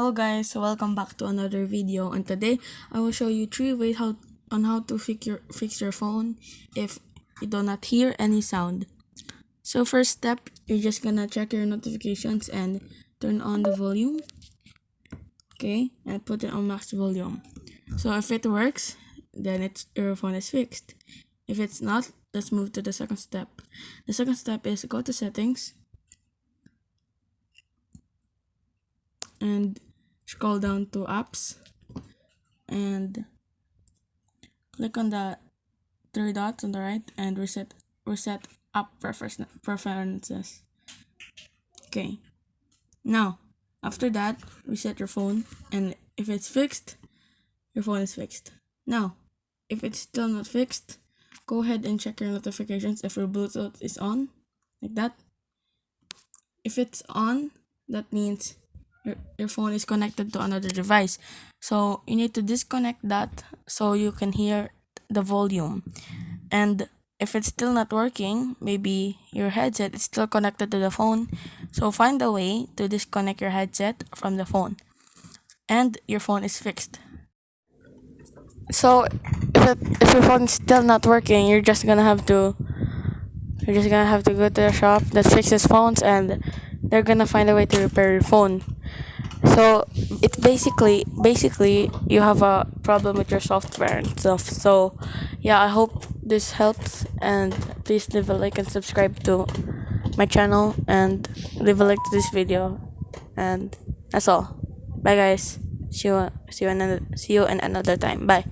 Hello guys, welcome back to another video, and today I will show you 3 ways on how to fix your phone if you do not hear any sound. So first step, you're just gonna check your notifications and turn on the volume. Okay, and put it on max volume. So if it works, then your phone is fixed. If it's not, let's move to the second step. The second step is go to settings and scroll down to apps and click on the 3 dots on the right and reset app preferences. Okay, now after that, reset your phone, and if it's fixed, your phone is fixed. Now if it's still not fixed, go ahead and check your notifications if your Bluetooth is on, like that. If it's on, that means your phone is connected to another device. So you need to disconnect that so you can hear the volume. And if it's still not working, maybe your headset is still connected to the phone. So find a way to disconnect your headset from the phone, and your phone is fixed. So if your phone is still not working, you're just gonna have to go to the shop that fixes phones, and they're gonna find a way to repair your phone. So it's basically you have a problem with your software and stuff. So yeah, I hope this helps, and please leave a like and subscribe to my channel and leave a like to this video. And that's all. Bye guys. See you in another time. Bye.